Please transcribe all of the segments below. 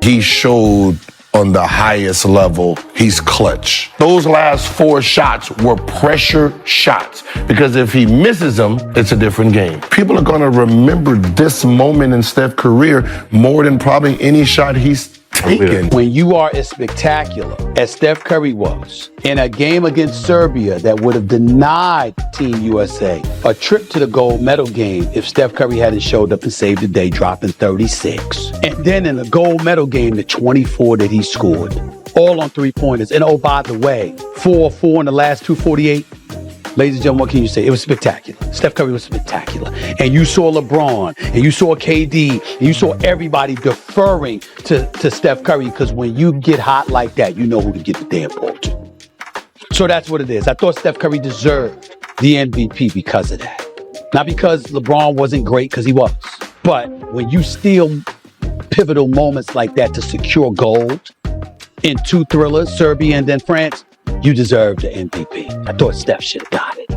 he showed on the highest level, he's clutch. Those last 4 shots were pressure shots because if he misses them, it's a different game. People are gonna remember this moment in Steph's career more than probably any shot he's taken. When you are as spectacular as Steph Curry was in a game against Serbia that would have denied Team USA a trip to the gold medal game if Steph Curry hadn't showed up and saved the day, dropping 36. And then in a gold medal game, the 24 that he scored, all on 3-pointers. And oh, by the way, 4-4 in the last 248. Ladies and gentlemen, what can you say? It was spectacular. Steph Curry was spectacular. And you saw LeBron, and you saw KD, and you saw everybody deferring to Steph Curry because when you get hot like that, you know who to get the damn ball to. So that's what it is. I thought Steph Curry deserved the MVP because of that. Not because LeBron wasn't great, because he was. But when you steal pivotal moments like that to secure gold in 2 thrillers, Serbia and then France, you deserve the MVP. I thought Steph should have got it.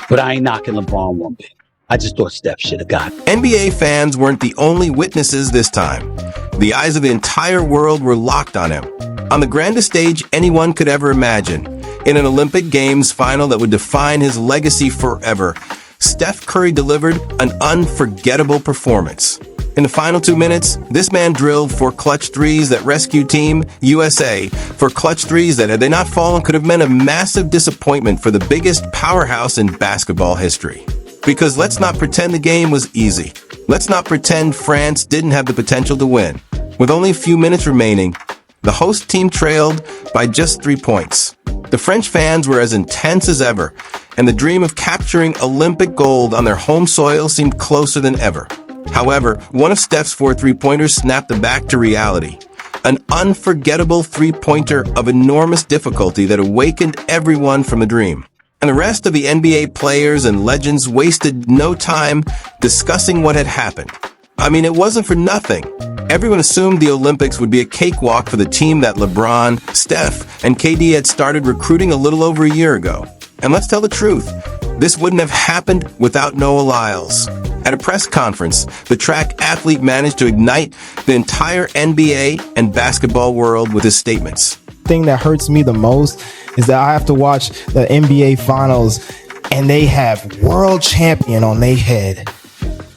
But I ain't knocking LeBron one bit. I just thought Steph should have got it. NBA fans weren't the only witnesses this time. The eyes of the entire world were locked on him. On the grandest stage anyone could ever imagine, in an Olympic Games final that would define his legacy forever, Steph Curry delivered an unforgettable performance. In the final 2 minutes, this man drilled 4 clutch threes that rescued Team USA. 4 clutch threes that, had they not fallen, could have meant a massive disappointment for the biggest powerhouse in basketball history. Because let's not pretend the game was easy. Let's not pretend France didn't have the potential to win. With only a few minutes remaining, the host team trailed by just 3 points. The French fans were as intense as ever, and the dream of capturing Olympic gold on their home soil seemed closer than ever. However, one of Steph's 4 3-pointers snapped them back to reality. An unforgettable 3-pointer of enormous difficulty that awakened everyone from a dream. And the rest of the NBA players and legends wasted no time discussing what had happened. I mean, it wasn't for nothing. Everyone assumed the Olympics would be a cakewalk for the team that LeBron, Steph, and KD had started recruiting a little over a year ago. And let's tell the truth, this wouldn't have happened without Noah Lyles. At a press conference, the track athlete managed to ignite the entire NBA and basketball world with his statements. The thing that hurts me the most is that I have to watch the NBA finals and they have world champion on their head.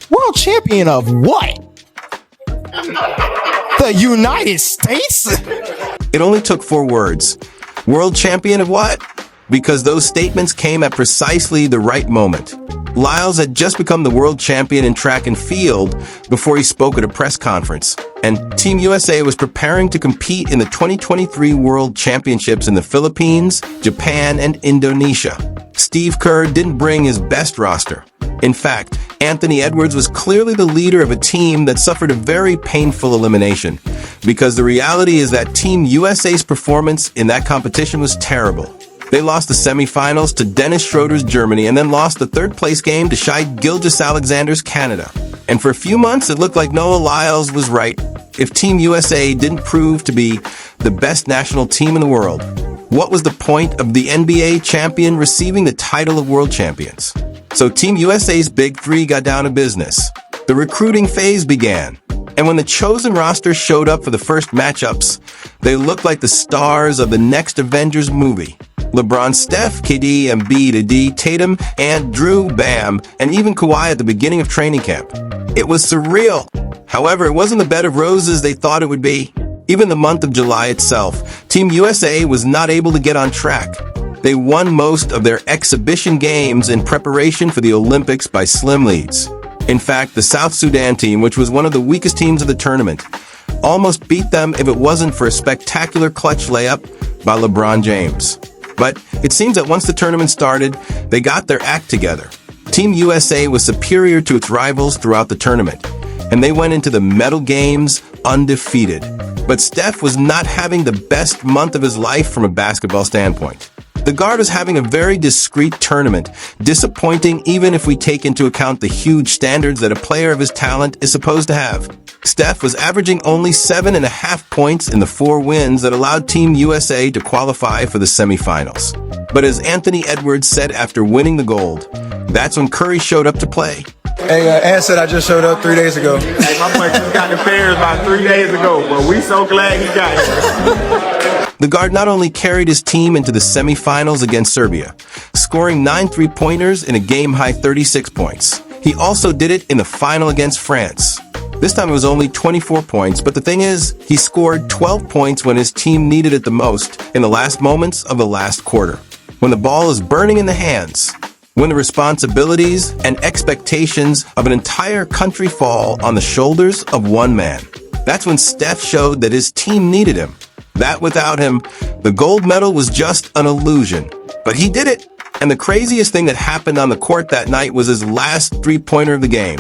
World champion of what? The United States? It only took 4 words. World champion of what? Because those statements came at precisely the right moment. Lyles had just become the world champion in track and field before he spoke at a press conference, and Team USA was preparing to compete in the 2023 World Championships in the Philippines, Japan, and Indonesia. Steve Kerr didn't bring his best roster. In fact, Anthony Edwards was clearly the leader of a team that suffered a very painful elimination, because the reality is that Team USA's performance in that competition was terrible. They lost the semifinals to Dennis Schroeder's Germany and then lost the 3rd-place game to Shai Gilgeous-Alexander's Canada. And for a few months, it looked like Noah Lyles was right. If Team USA didn't prove to be the best national team in the world, what was the point of the NBA champion receiving the title of world champions? So Team USA's Big 3 got down to business. The recruiting phase began. And when the chosen roster showed up for the first matchups, they looked like the stars of the next Avengers movie. LeBron, Steph, KD, Embiid, AD, Tatum, and Drew, Bam, and even Kawhi at the beginning of training camp. It was surreal. However, it wasn't the bed of roses they thought it would be. Even the month of July itself, Team USA was not able to get on track. They won most of their exhibition games in preparation for the Olympics by slim leads. In fact, the South Sudan team, which was one of the weakest teams of the tournament, almost beat them if it wasn't for a spectacular clutch layup by LeBron James. But it seems that once the tournament started, they got their act together. Team USA was superior to its rivals throughout the tournament, and they went into the medal games undefeated. But Steph was not having the best month of his life from a basketball standpoint. The guard was having a very discreet tournament, disappointing even if we take into account the huge standards that a player of his talent is supposed to have. Steph was averaging only 7.5 points in the 4 wins that allowed Team USA to qualify for the semifinals. But as Anthony Edwards said after winning the gold, that's when Curry showed up to play. Hey, Ann said I just showed up 3 days ago. Hey, my boy just got the Bears about 3 days ago, but we so glad he got here. The guard not only carried his team into the semifinals against Serbia, scoring 9 3-pointers in a game-high 36 points. He also did it in the final against France. This time it was only 24 points, but the thing is, he scored 12 points when his team needed it the most in the last moments of the last quarter. When the ball is burning in the hands, when the responsibilities and expectations of an entire country fall on the shoulders of one man. That's when Steph showed that his team needed him. That without him, the gold medal was just an illusion. But he did it. And the craziest thing that happened on the court that night was his last three-pointer of the game.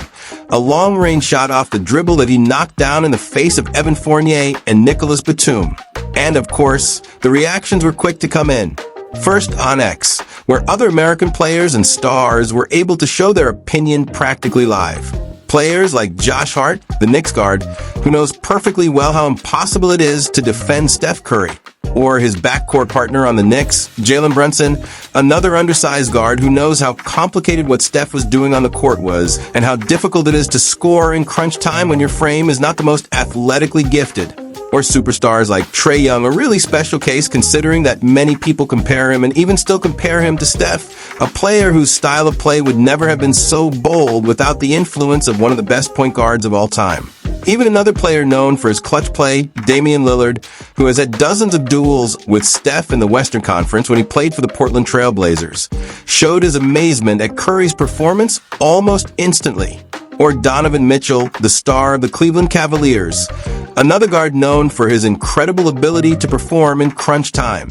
A long-range shot off the dribble that he knocked down in the face of Evan Fournier and Nicolas Batum. And of course, the reactions were quick to come in. First on X, where other American players and stars were able to show their opinion practically live. Players like Josh Hart, the Knicks guard, who knows perfectly well how impossible it is to defend Steph Curry. Or his backcourt partner on the Knicks, Jalen Brunson, another undersized guard who knows how complicated what Steph was doing on the court was and how difficult it is to score in crunch time when your frame is not the most athletically gifted. Or superstars like Trae Young, a really special case considering that many people compare him and even still compare him to Steph, a player whose style of play would never have been so bold without the influence of one of the best point guards of all time. Even another player known for his clutch play, Damian Lillard, who has had dozens of duels with Steph in the Western Conference when he played for the Portland Trail Blazers, showed his amazement at Curry's performance almost instantly. Or Donovan Mitchell, the star of the Cleveland Cavaliers, another guard known for his incredible ability to perform in crunch time,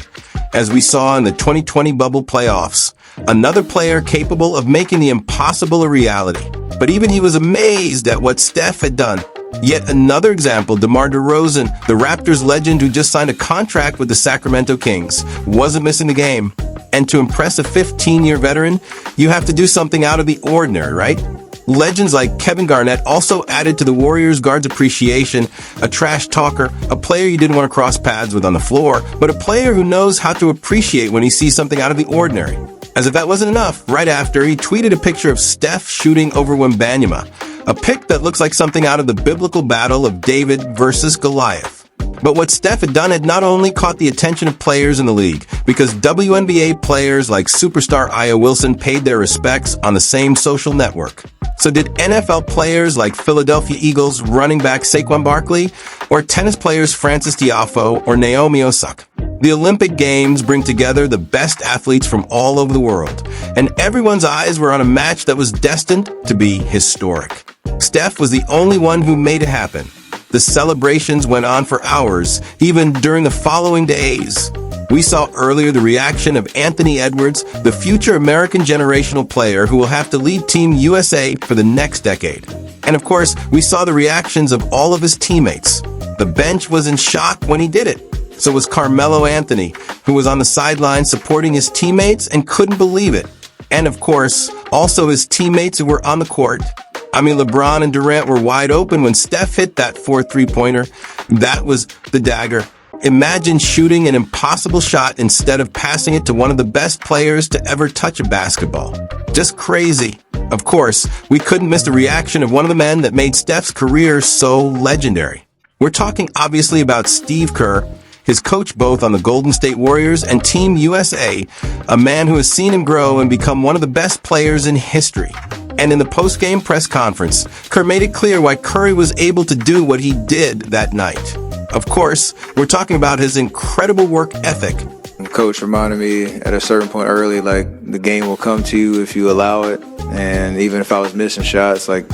as we saw in the 2020 bubble playoffs. Another player capable of making the impossible a reality. But even he was amazed at what Steph had done. Yet another example, DeMar DeRozan, the Raptors legend who just signed a contract with the Sacramento Kings, wasn't missing the game. And to impress a 15-year veteran, you have to do something out of the ordinary, right? Legends like Kevin Garnett also added to the Warriors guards' appreciation, a trash talker, a player you didn't want to cross paths with on the floor, but a player who knows how to appreciate when he sees something out of the ordinary. As if that wasn't enough, right after, he tweeted a picture of Steph shooting over Wembanyama, a pic that looks like something out of the biblical battle of David versus Goliath. But what Steph had done had not only caught the attention of players in the league, because WNBA players like superstar Aya Wilson paid their respects on the same social network. So did NFL players like Philadelphia Eagles running back Saquon Barkley, or tennis players Frances Tiafoe or Naomi Osaka? The Olympic Games bring together the best athletes from all over the world, and everyone's eyes were on a match that was destined to be historic. Steph was the only one who made it happen. The celebrations went on for hours, even during the following days. We saw earlier the reaction of Anthony Edwards, the future American generational player who will have to lead Team USA for the next decade. And of course, we saw the reactions of all of his teammates. The bench was in shock when he did it. So was Carmelo Anthony, who was on the sidelines supporting his teammates and couldn't believe it. And of course, also his teammates who were on the court. I mean, LeBron and Durant were wide open when Steph hit that 4 3-pointer. That was the dagger. Imagine shooting an impossible shot instead of passing it to one of the best players to ever touch a basketball. Just crazy. Of course, we couldn't miss the reaction of one of the men that made Steph's career so legendary. We're talking obviously about Steve Kerr, his coach both on the Golden State Warriors and Team USA, a man who has seen him grow and become one of the best players in history. And in the post-game press conference, Kerr made it clear why Curry was able to do what he did that night. Of course, we're talking about his incredible work ethic. Coach reminded me at a certain point early, like, the game will come to you if you allow it. And even if I was missing shots, like,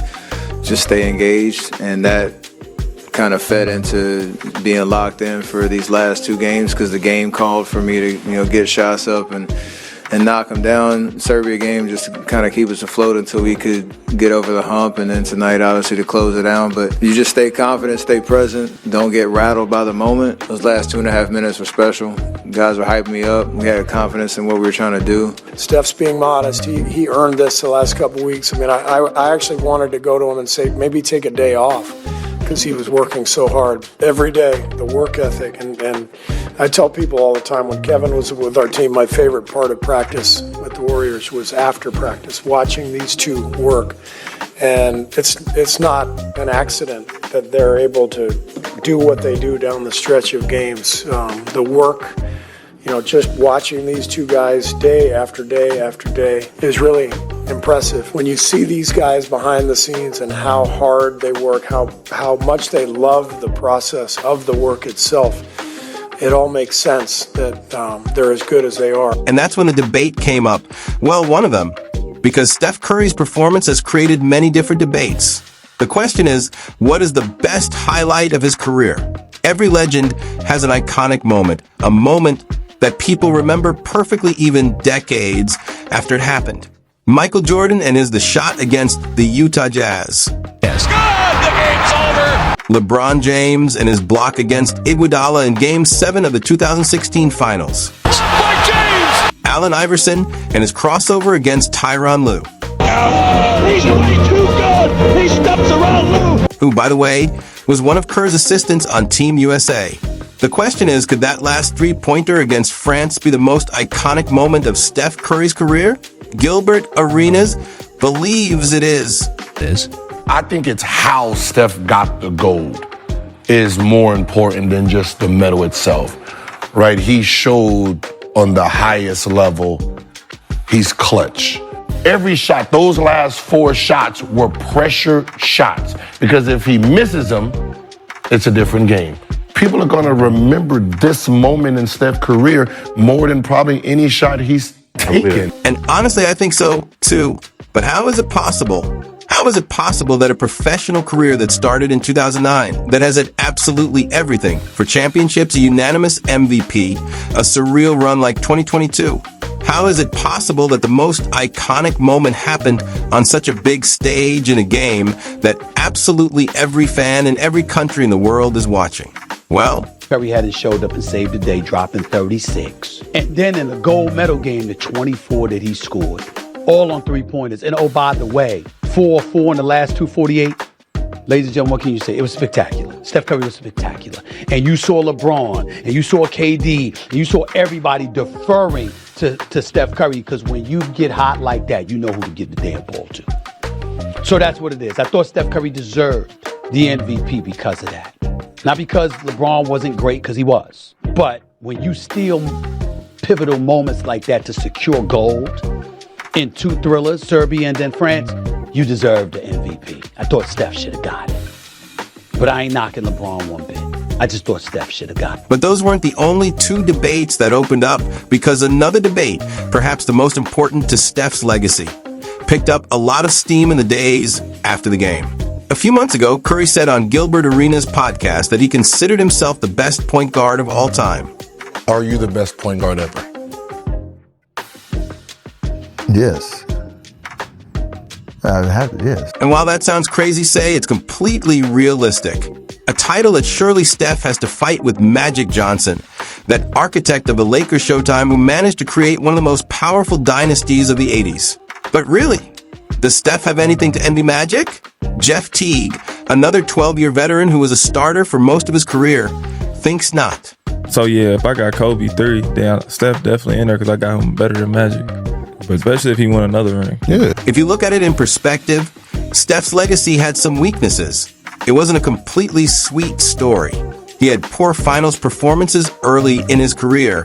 just stay engaged. And that kind of fed into being locked in for these last 2 games, because the game called for me to, get shots up and knock them down. Serbia game just to kind of keep us afloat until we could get over the hump, and then tonight obviously to close it down. But you just stay confident, stay present, don't get rattled by the moment. Those last 2.5 minutes were special. Guys were hyping me up. We had confidence in what we were trying to do. Steph's being modest. He earned this the last couple weeks. I mean, I actually wanted to go to him and say, maybe take a day off. because he was working so hard every day, the work ethic. And I tell people all the time, when Kevin was with our team, my favorite part of practice with the Warriors was after practice, watching these two work. And it's not an accident that they're able to do what they do down the stretch of games. The work, just watching these two guys day after day after day is really impressive. When you see these guys behind the scenes and how hard they work, how much they love the process of the work itself, it all makes sense that they're as good as they are. And that's when the debate came up. Well, one of them, because Steph Curry's performance has created many different debates. The question is, what is the best highlight of his career? Every legend has an iconic moment, a moment that people remember perfectly even decades after it happened. Michael Jordan and his The Shot against the Utah Jazz. Yes. Good! The game's over! LeBron James and his block against Iguodala in Game 7 of the 2016 Finals. By James! Allen Iverson and his crossover against Tyronn Lue. He's way too good! He steps around Lue! Who, by the way, was one of Kerr's assistants on Team USA. The question is, could that last three-pointer against France be the most iconic moment of Steph Curry's career? Gilbert Arenas believes it is. I think it's how Steph got the gold is more important than just the medal itself, right? He showed on the highest level he's clutch. Every shot, those last 4 shots were pressure shots because if he misses them, it's a different game. People are going to remember this moment in Steph's career more than probably any shot he's taken. And honestly, I think so too. But how is it possible? How is it possible that a professional career that started in 2009, that has had absolutely everything for championships, a unanimous MVP, a surreal run like 2022, how is it possible that the most iconic moment happened on such a big stage in a game that absolutely every fan in every country in the world is watching? Well, Curry hadn't showed up and saved the day, dropping 36. And then in the gold medal game, the 24 that he scored, all on three-pointers. And oh, by the way, 4-4 in the last 248. Ladies and gentlemen, what can you say? It was spectacular. Steph Curry was spectacular. And you saw LeBron, and you saw KD, and you saw everybody deferring to Steph Curry, because when you get hot like that, you know who to give the damn ball to. So that's what it is. I thought Steph Curry deserved the MVP because of that. Not because LeBron wasn't great, because he was. But when you steal pivotal moments like that to secure gold in 2 thrillers, Serbia and then France, you deserve the MVP. I thought Steph should have got it. But I ain't knocking LeBron one bit. I just thought Steph should have got it. But those weren't the only 2 debates that opened up, because another debate, perhaps the most important to Steph's legacy, picked up a lot of steam in the days after the game. A few months ago, Curry said on Gilbert Arenas' podcast that he considered himself the best point guard of all time. Are you the best point guard ever? Yes. Yes. And while that sounds crazy to say, it's completely realistic. A title that surely Steph has to fight with Magic Johnson, that architect of the Lakers Showtime who managed to create one of the most powerful dynasties of the 80s. But really, does Steph have anything to envy Magic? Jeff Teague, another 12-year veteran who was a starter for most of his career, thinks not. So yeah, if I got Kobe 3, then Steph definitely in there because I got him better than Magic. But especially if he won another ring. Yeah. If you look at it in perspective, Steph's legacy had some weaknesses. It wasn't a completely sweet story. He had poor finals performances early in his career,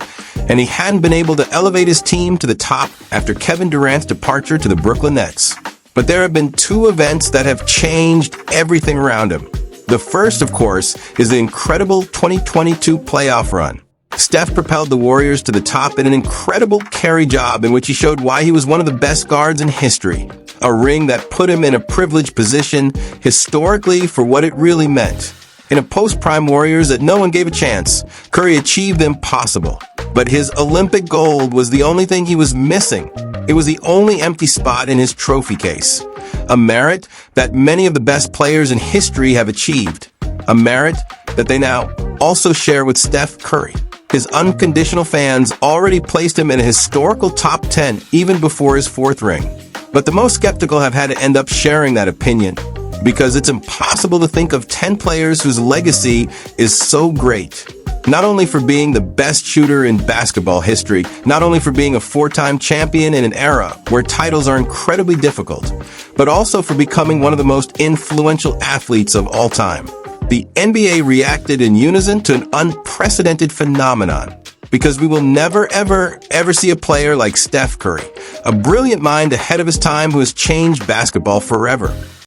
and he hadn't been able to elevate his team to the top after Kevin Durant's departure to the Brooklyn Nets. But there have been 2 events that have changed everything around him. The first, of course, is the incredible 2022 playoff run. Steph propelled the Warriors to the top in an incredible carry job in which he showed why he was one of the best guards in history. A ring that put him in a privileged position historically for what it really meant. In a post-prime Warriors that no one gave a chance, Curry achieved the impossible. But his Olympic gold was the only thing he was missing. It was the only empty spot in his trophy case. A merit that many of the best players in history have achieved. A merit that they now also share with Steph Curry. His unconditional fans already placed him in a historical top 10 even before his 4th ring. But the most skeptical have had to end up sharing that opinion. because it's impossible to think of 10 players whose legacy is so great. Not only for being the best shooter in basketball history, not only for being a 4-time champion in an era where titles are incredibly difficult, but also for becoming one of the most influential athletes of all time. The NBA reacted in unison to an unprecedented phenomenon, because we will never, ever see a player like Steph Curry, a brilliant mind ahead of his time who has changed basketball forever.